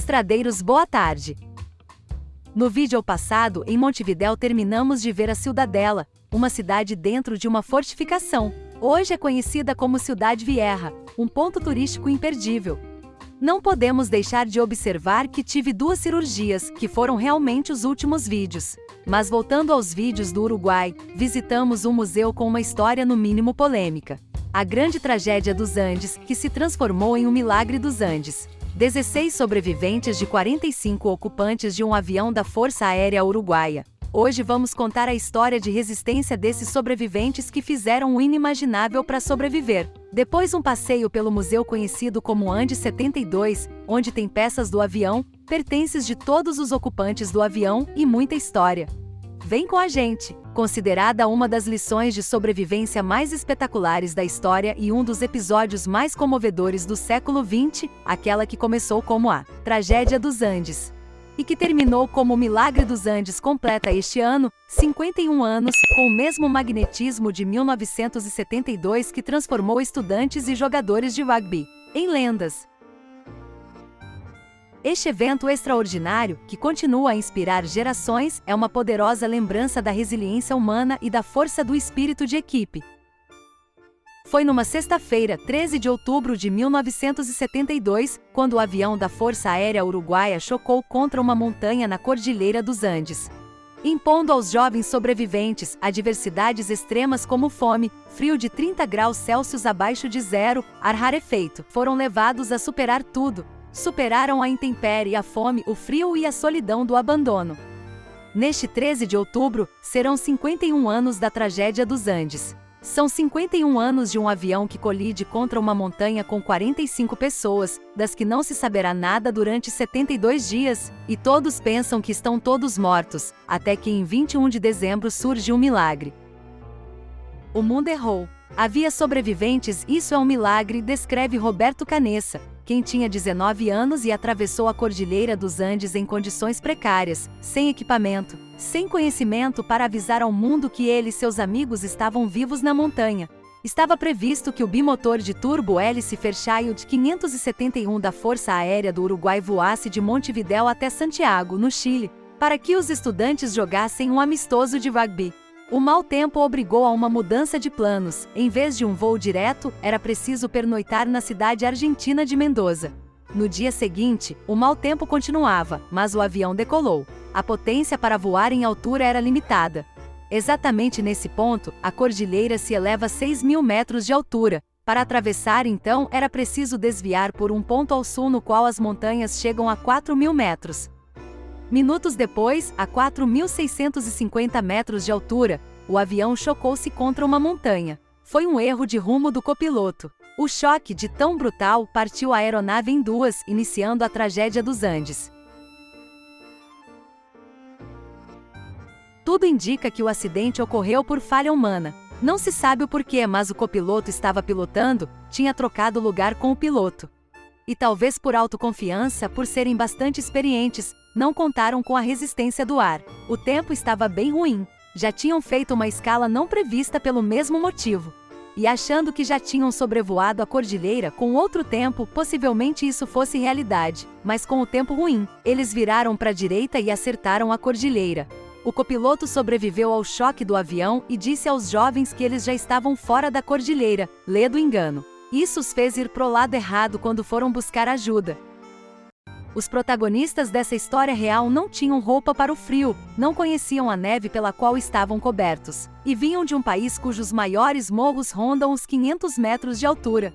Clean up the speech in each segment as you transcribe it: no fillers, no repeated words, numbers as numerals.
Estradeiros, boa tarde. No vídeo passado, em Montevidéu terminamos de ver a Ciudadela, uma cidade dentro de uma fortificação. Hoje é conhecida como Ciudad Vieja, um ponto turístico imperdível. Não podemos deixar de observar que tive 2 cirurgias, que foram realmente os últimos vídeos. Mas voltando aos vídeos do Uruguai, visitamos um museu com uma história no mínimo polêmica. A grande tragédia dos Andes, que se transformou em um milagre dos Andes. 16 sobreviventes de 45 ocupantes de um avião da Força Aérea Uruguaia. Hoje vamos contar a história de resistência desses sobreviventes que fizeram o inimaginável para sobreviver. Depois um passeio pelo museu conhecido como Andes 72, onde tem peças do avião, pertences de todos os ocupantes do avião e muita história. Vem com a gente! Considerada uma das lições de sobrevivência mais espetaculares da história e um dos episódios mais comovedores do século XX, aquela que começou como a Tragédia dos Andes e que terminou como o Milagre dos Andes completa este ano, 51 anos, com o mesmo magnetismo de 1972 que transformou estudantes e jogadores de rugby em lendas. Este evento extraordinário, que continua a inspirar gerações, é uma poderosa lembrança da resiliência humana e da força do espírito de equipe. Foi numa sexta-feira, 13 de outubro de 1972, quando o avião da Força Aérea Uruguaia chocou contra uma montanha na Cordilheira dos Andes, impondo aos jovens sobreviventes adversidades extremas como fome, frio de 30 graus Celsius abaixo de zero, ar rarefeito. Foram levados a superar tudo. Superaram a intempérie, a fome, o frio e a solidão do abandono. Neste 13 de outubro, serão 51 anos da tragédia dos Andes. São 51 anos de um avião que colide contra uma montanha com 45 pessoas, das que não se saberá nada durante 72 dias, e todos pensam que estão todos mortos, até que em 21 de dezembro surge um milagre. O mundo errou. Havia sobreviventes, isso é um milagre, descreve Roberto Canessa, quem tinha 19 anos e atravessou a Cordilheira dos Andes em condições precárias, sem equipamento, sem conhecimento para avisar ao mundo que ele e seus amigos estavam vivos na montanha. Estava previsto que o bimotor de turbo-hélice Fairchild 571 da Força Aérea do Uruguai voasse de Montevidéu até Santiago, no Chile, para que os estudantes jogassem um amistoso de rugby. O mau tempo obrigou a uma mudança de planos. Em vez de um voo direto, era preciso pernoitar na cidade argentina de Mendoza. No dia seguinte, o mau tempo continuava, mas o avião decolou. A potência para voar em altura era limitada. Exatamente nesse ponto, a cordilheira se eleva a 6.000 metros de altura. Para atravessar, então, era preciso desviar por um ponto ao sul no qual as montanhas chegam a 4.000 metros. Minutos depois, a 4.650 metros de altura, o avião chocou-se contra uma montanha. Foi um erro de rumo do copiloto. O choque, de tão brutal, partiu a aeronave em duas, iniciando a tragédia dos Andes. Tudo indica que o acidente ocorreu por falha humana. Não se sabe o porquê, mas o copiloto estava pilotando, tinha trocado lugar com o piloto. E talvez por autoconfiança, por serem bastante experientes, não contaram com a resistência do ar. O tempo estava bem ruim. Já tinham feito uma escala não prevista pelo mesmo motivo. E achando que já tinham sobrevoado a cordilheira com outro tempo, possivelmente isso fosse realidade. Mas com o tempo ruim, eles viraram para a direita e acertaram a cordilheira. O copiloto sobreviveu ao choque do avião e disse aos jovens que eles já estavam fora da cordilheira. Lê do engano. Isso os fez ir pro lado errado quando foram buscar ajuda. Os protagonistas dessa história real não tinham roupa para o frio, não conheciam a neve pela qual estavam cobertos, e vinham de um país cujos maiores morros rondam os 500 metros de altura.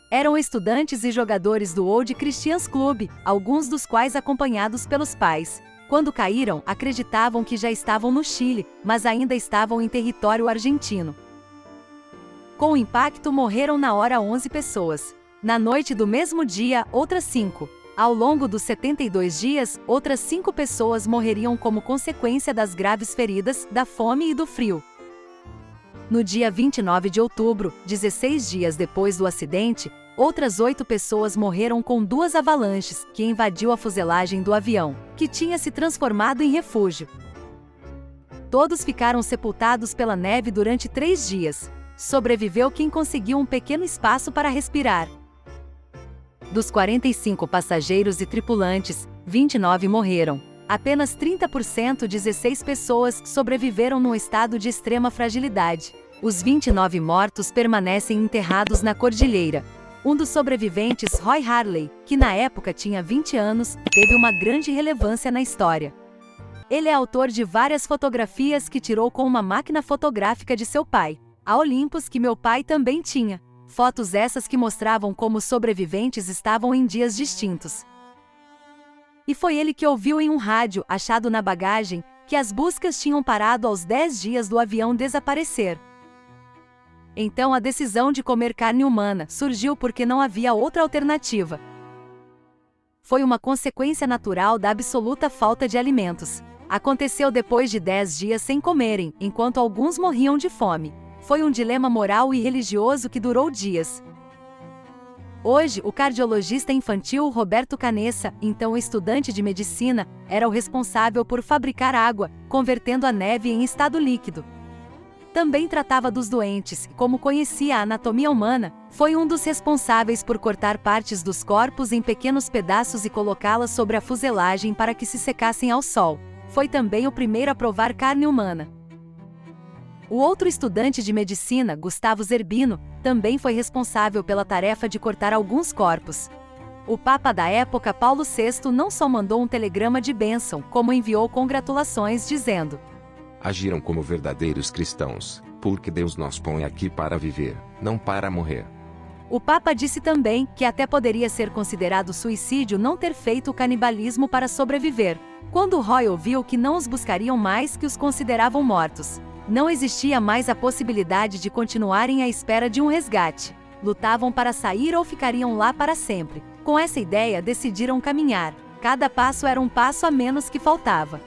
Eram estudantes e jogadores do Old Christians Club, alguns dos quais acompanhados pelos pais. Quando caíram, acreditavam que já estavam no Chile, mas ainda estavam em território argentino. Com o impacto morreram na hora 11 pessoas. Na noite do mesmo dia, outras 5. Ao longo dos 72 dias, outras 5 pessoas morreriam como consequência das graves feridas, da fome e do frio. No dia 29 de outubro, 16 dias depois do acidente, outras 8 pessoas morreram com 2 avalanches, que invadiu a fuselagem do avião, que tinha se transformado em refúgio. Todos ficaram sepultados pela neve durante 3 dias. Sobreviveu quem conseguiu um pequeno espaço para respirar. Dos 45 passageiros e tripulantes, 29 morreram. Apenas 30%, 16 pessoas, sobreviveram num estado de extrema fragilidade. Os 29 mortos permanecem enterrados na cordilheira. Um dos sobreviventes, Roy Harley, que na época tinha 20 anos, teve uma grande relevância na história. Ele é autor de várias fotografias que tirou com uma máquina fotográfica de seu pai, a Olympus, que meu pai também tinha. Fotos essas que mostravam como os sobreviventes estavam em dias distintos. E foi ele que ouviu em um rádio, achado na bagagem, que as buscas tinham parado aos 10 dias do avião desaparecer. Então a decisão de comer carne humana surgiu porque não havia outra alternativa. Foi uma consequência natural da absoluta falta de alimentos. Aconteceu depois de 10 dias sem comerem, enquanto alguns morriam de fome. Foi um dilema moral e religioso que durou dias. Hoje, o cardiologista infantil Roberto Canessa, então estudante de medicina, era o responsável por fabricar água, convertendo a neve em estado líquido. Também tratava dos doentes, e como conhecia a anatomia humana, foi um dos responsáveis por cortar partes dos corpos em pequenos pedaços e colocá-las sobre a fuselagem para que se secassem ao sol. Foi também o primeiro a provar carne humana. O outro estudante de medicina, Gustavo Zerbino, também foi responsável pela tarefa de cortar alguns corpos. O Papa da época, Paulo VI, não só mandou um telegrama de bênção, como enviou congratulações dizendo: agiram como verdadeiros cristãos, porque Deus nos põe aqui para viver, não para morrer. O Papa disse também que até poderia ser considerado suicídio não ter feito o canibalismo para sobreviver. Quando Roy ouviu que não os buscariam mais, que os consideravam mortos, não existia mais a possibilidade de continuarem à espera de um resgate. Lutavam para sair ou ficariam lá para sempre. Com essa ideia, decidiram caminhar. Cada passo era um passo a menos que faltava.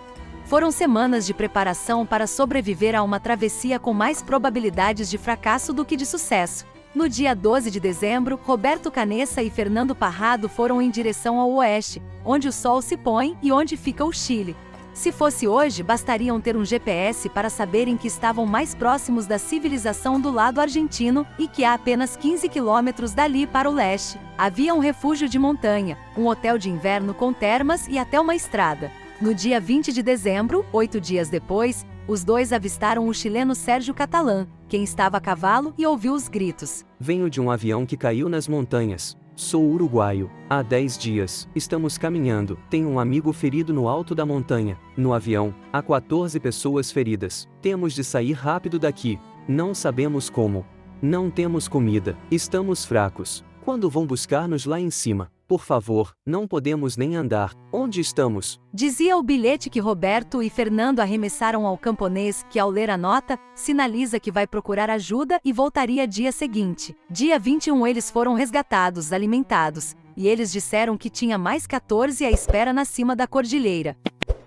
Foram semanas de preparação para sobreviver a uma travessia com mais probabilidades de fracasso do que de sucesso. No dia 12 de dezembro, Roberto Canessa e Fernando Parrado foram em direção ao oeste, onde o sol se põe e onde fica o Chile. Se fosse hoje, bastariam ter um GPS para saberem que estavam mais próximos da civilização do lado argentino e que a apenas 15 quilômetros dali para o leste havia um refúgio de montanha, um hotel de inverno com termas e até uma estrada. No dia 20 de dezembro, 8 dias depois, os dois avistaram o chileno Sérgio Catalã, quem estava a cavalo e ouviu os gritos. Venho de um avião que caiu nas montanhas. Sou uruguaio. Há 10 dias, estamos caminhando. Tenho um amigo ferido no alto da montanha. No avião, há 14 pessoas feridas. Temos de sair rápido daqui. Não sabemos como. Não temos comida. Estamos fracos. Quando vão buscar-nos lá em cima? Por favor, não podemos nem andar. Onde estamos? Dizia o bilhete que Roberto e Fernando arremessaram ao camponês, que ao ler a nota, sinaliza que vai procurar ajuda e voltaria dia seguinte. Dia 21 eles foram resgatados, alimentados, e eles disseram que tinha mais 14 à espera na cima da cordilheira.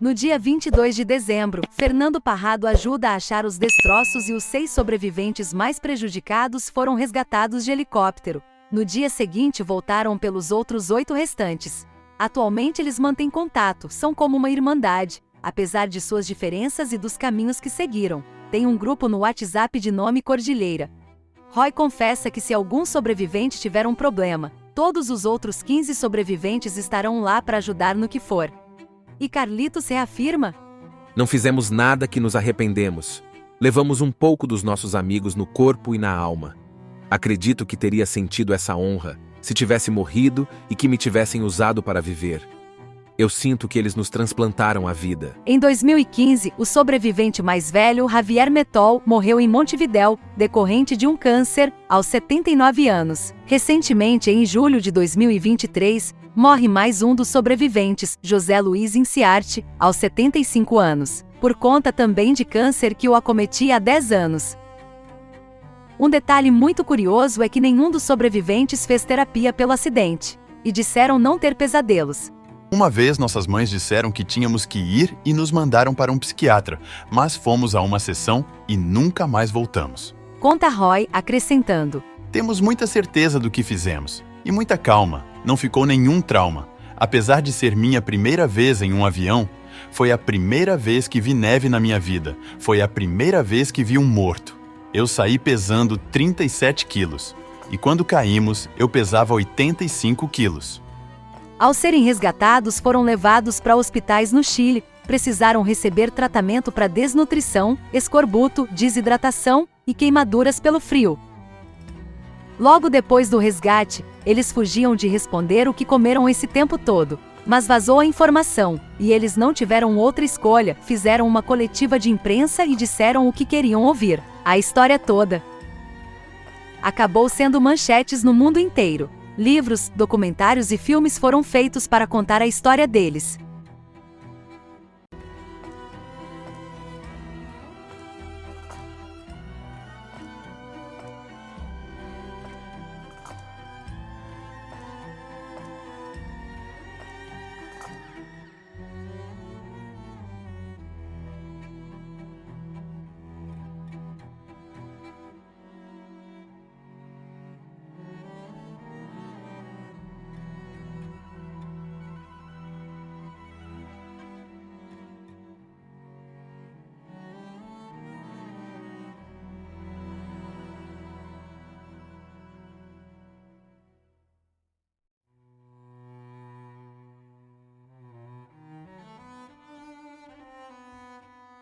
No dia 22 de dezembro, Fernando Parrado ajuda a achar os destroços e os 6 sobreviventes mais prejudicados foram resgatados de helicóptero. No dia seguinte voltaram pelos outros 8 restantes. Atualmente eles mantêm contato, são como uma irmandade, apesar de suas diferenças e dos caminhos que seguiram. Tem um grupo no WhatsApp de nome Cordilheira. Roy confessa que se algum sobrevivente tiver um problema, todos os outros 15 sobreviventes estarão lá para ajudar no que for. E Carlitos reafirma: não fizemos nada que nos arrependemos. Levamos um pouco dos nossos amigos no corpo e na alma. Acredito que teria sentido essa honra se tivesse morrido e que me tivessem usado para viver. Eu sinto que eles nos transplantaram a vida. Em 2015, o sobrevivente mais velho, Javier Metol, morreu em Montevidéu, decorrente de um câncer, aos 79 anos. Recentemente, em julho de 2023, morre mais um dos sobreviventes, José Luiz Inciarte, aos 75 anos, por conta também de câncer que o acometia há 10 anos. Um detalhe muito curioso é que nenhum dos sobreviventes fez terapia pelo acidente, e disseram não ter pesadelos. Uma vez nossas mães disseram que tínhamos que ir e nos mandaram para um psiquiatra, mas fomos a uma sessão e nunca mais voltamos. Conta Roy, acrescentando: temos muita certeza do que fizemos, e muita calma, não ficou nenhum trauma. Apesar de ser minha primeira vez em um avião, foi a primeira vez que vi neve na minha vida, foi a primeira vez que vi um morto. Eu saí pesando 37 quilos. e quando caímos, eu pesava 85 quilos. Ao serem resgatados, foram levados para hospitais no Chile, precisaram receber tratamento para desnutrição, escorbuto, desidratação e queimaduras pelo frio. Logo depois do resgate, eles fugiam de responder o que comeram esse tempo todo. Mas vazou a informação, e eles não tiveram outra escolha, fizeram uma coletiva de imprensa e disseram o que queriam ouvir. A história toda acabou sendo manchetes no mundo inteiro. Livros, documentários e filmes foram feitos para contar a história deles.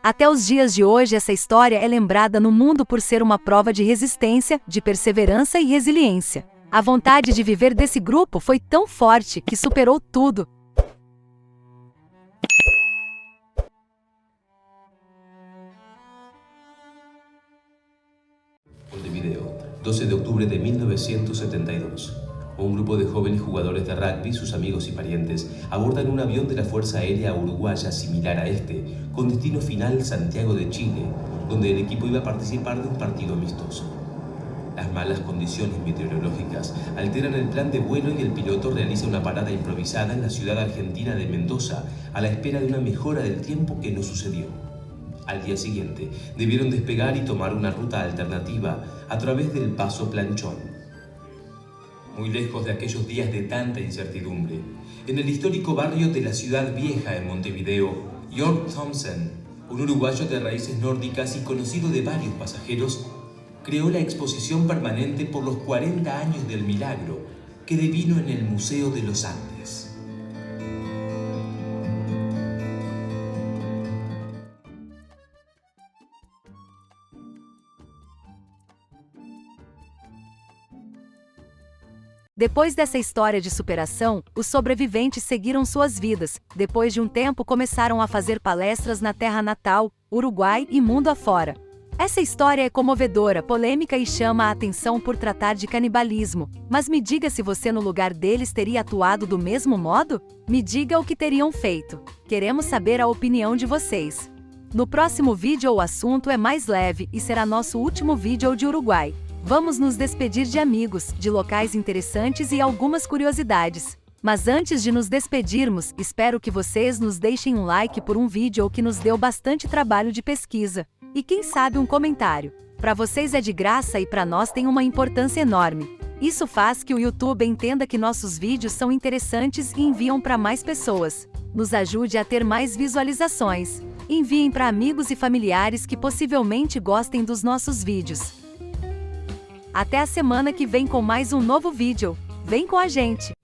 Até os dias de hoje, essa história é lembrada no mundo por ser uma prova de resistência, de perseverança e resiliência. A vontade de viver desse grupo foi tão forte que superou tudo. Montevideo, 12 de octubre de 1972. Un grupo de jóvenes jugadores de rugby, sus amigos y parientes, abordan un avión de la Fuerza Aérea Uruguaya similar a este, con destino final Santiago de Chile, donde el equipo iba a participar de un partido amistoso. Las malas condiciones meteorológicas alteran el plan de vuelo y el piloto realiza una parada improvisada en la ciudad argentina de Mendoza, a la espera de una mejora del tiempo que no sucedió. Al día siguiente, debieron despegar y tomar una ruta alternativa a través del Paso Planchón. Muy lejos de aquellos días de tanta incertidumbre, en el histórico barrio de la Ciudad Vieja en Montevideo, York Thompson, un uruguayo de raíces nórdicas y conocido de varios pasajeros, creó la exposición permanente por los 40 años del milagro que devino en el Museo de los Andes. Depois dessa história de superação, os sobreviventes seguiram suas vidas. Depois de um tempo, começaram a fazer palestras na terra natal, Uruguai e mundo afora. Essa história é comovedora, polêmica e chama a atenção por tratar de canibalismo. Mas me diga se você no lugar deles teria atuado do mesmo modo? Me diga o que teriam feito. Queremos saber a opinião de vocês. No próximo vídeo o assunto é mais leve e será nosso último vídeo de Uruguai. Vamos nos despedir de amigos, de locais interessantes e algumas curiosidades. Mas antes de nos despedirmos, espero que vocês nos deixem um like por um vídeo que nos deu bastante trabalho de pesquisa. E quem sabe um comentário. Para vocês é de graça e para nós tem uma importância enorme. Isso faz que o YouTube entenda que nossos vídeos são interessantes e enviam para mais pessoas. Nos ajude a ter mais visualizações. Enviem para amigos e familiares que possivelmente gostem dos nossos vídeos. Até a semana que vem com mais um novo vídeo. Vem com a gente!